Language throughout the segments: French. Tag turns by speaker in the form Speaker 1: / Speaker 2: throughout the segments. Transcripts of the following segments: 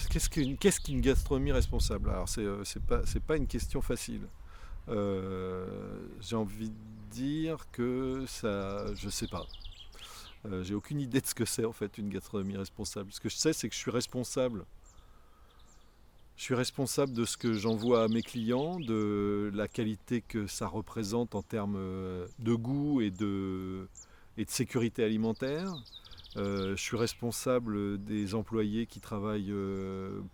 Speaker 1: qu'est-ce qu'une gastronomie responsable? Alors c'est pas une question facile. J'ai envie de dire que ça, je sais pas. J'ai aucune idée de ce que c'est en fait une gastronomie responsable. Ce que je sais, c'est que je suis responsable. Je suis responsable de ce que j'envoie à mes clients, de la qualité que ça représente en termes de goût et de sécurité alimentaire. Je suis responsable des employés qui travaillent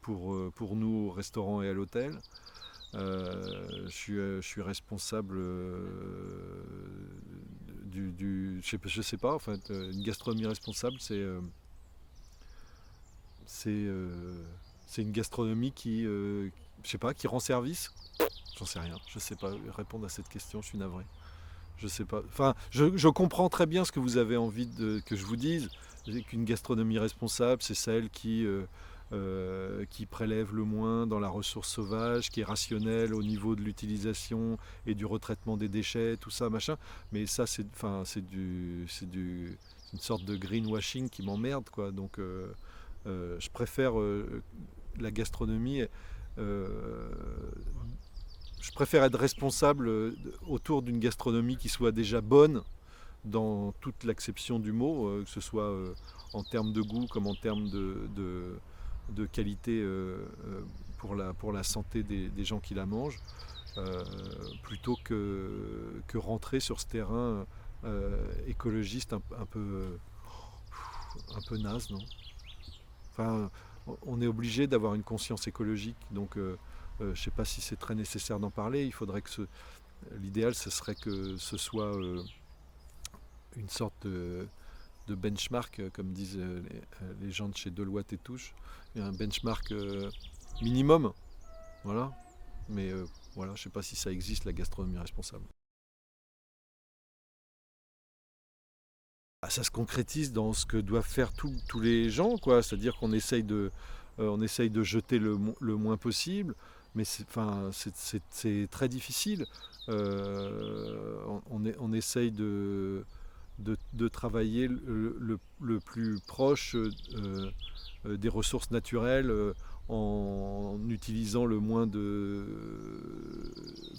Speaker 1: pour nous au restaurant et à l'hôtel. Je suis responsable je sais pas, en fait, une gastronomie responsable, c'est c'est une gastronomie je sais pas, qui rend service. J'en sais rien, je sais pas répondre à cette question, je suis navré. Je sais pas. Enfin, je comprends très bien ce que vous avez envie que je vous dise. Qu'une gastronomie responsable, c'est celle qui prélève le moins dans la ressource sauvage, qui est rationnelle au niveau de l'utilisation et du retraitement des déchets, tout ça, machin. Mais ça, c'est une sorte de greenwashing qui m'emmerde, quoi. Donc, je préfère la gastronomie. euh, je préfère être responsable autour d'une gastronomie qui soit déjà bonne dans toute l'acception du mot, que ce soit en termes de goût comme en termes de qualité pour la santé des gens qui la mangent, euh, plutôt que rentrer sur ce terrain écologiste un peu naze, non? Enfin, on est obligé d'avoir une conscience écologique, donc je ne sais pas si c'est très nécessaire d'en parler. Il faudrait l'idéal, ce serait que ce soit une sorte de benchmark, comme disent les gens de chez Deloitte et Touche. Il y a un benchmark minimum, voilà. Mais voilà, je ne sais pas si ça existe, la gastronomie responsable. Ah, ça se concrétise dans ce que doivent faire tous les gens, quoi. C'est-à-dire on essaye de jeter le moins possible, mais enfin, c'est très difficile. On essaye de travailler le plus proche des ressources naturelles en utilisant le moins de,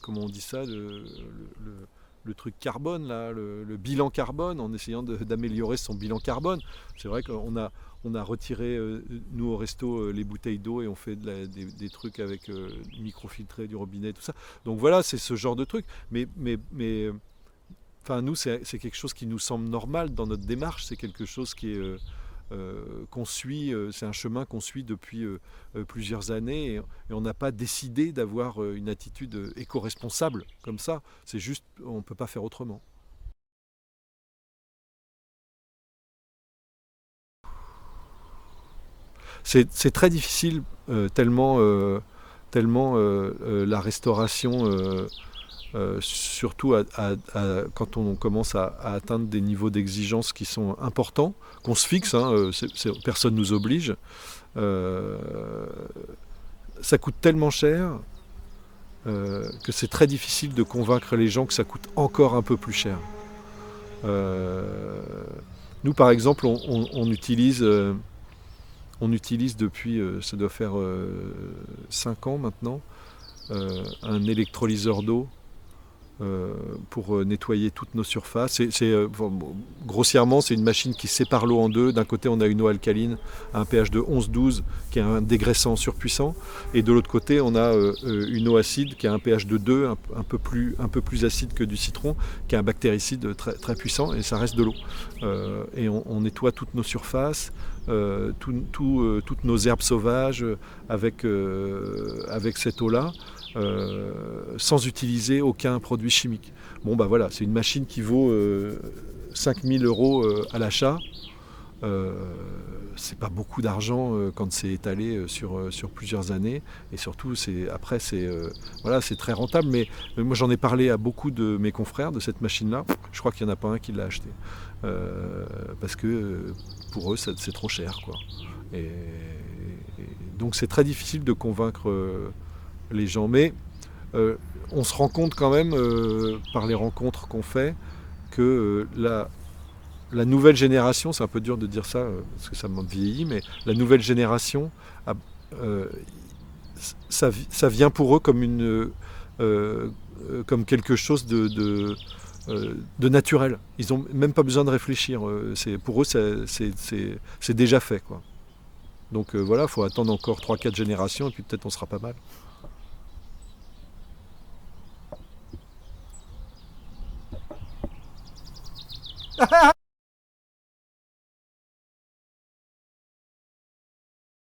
Speaker 1: comment on dit ça, le truc carbone, là, le bilan carbone, en essayant d'améliorer son bilan carbone. C'est vrai on a retiré, nous au resto, les bouteilles d'eau et on fait des trucs avec microfiltré du robinet, tout ça. Donc voilà, c'est ce genre de truc. Mais enfin, nous, c'est quelque chose qui nous semble normal dans notre démarche. C'est quelque chose qui est qu'on suit, c'est un chemin qu'on suit depuis plusieurs années et on n'a pas décidé d'avoir une attitude éco-responsable comme ça. C'est juste, on ne peut pas faire autrement. C'est très difficile, tellement la restauration, surtout quand on commence à atteindre des niveaux d'exigence qui sont importants, qu'on se fixe, hein, personne ne nous oblige. Euh, Ça coûte tellement cher que c'est très difficile de convaincre les gens que ça coûte encore un peu plus cher. Euh, Nous, par exemple, on utilise depuis, ça doit faire 5 ans maintenant, un électrolyseur d'eau pour nettoyer toutes nos surfaces. Grossièrement, c'est une machine qui sépare l'eau en deux. D'un côté, on a une eau alcaline à un pH de 11-12, qui est un dégraissant surpuissant. Et de l'autre côté, on a une eau acide qui a un pH de 2, un peu plus acide que du citron, qui est un bactéricide très, très puissant, et ça reste de l'eau. Et on nettoie toutes nos surfaces, toutes nos herbes sauvages avec cette eau-là. Sans utiliser aucun produit chimique. Bon, bah voilà, c'est une machine qui vaut 5000 euros à l'achat. Euh, c'est pas beaucoup d'argent quand c'est étalé sur plusieurs années. Et surtout, après, voilà, c'est très rentable. Mais moi, j'en ai parlé à beaucoup de mes confrères de cette machine-là. Je crois qu'il n'y en a pas un qui l'a acheté. Parce que pour eux, c'est trop cher, quoi. Et, et donc, c'est très difficile de convaincre les gens. Mais on se rend compte quand même, par les rencontres qu'on fait, que la nouvelle génération, c'est un peu dur de dire ça parce que ça m'a vieilli, mais la nouvelle génération euh, ça vient pour eux comme quelque chose de naturel. Ils n'ont même pas besoin de réfléchir. Pour eux, c'est déjà fait, quoi. Donc voilà, il faut attendre encore 3-4 générations et puis peut-être on sera pas mal.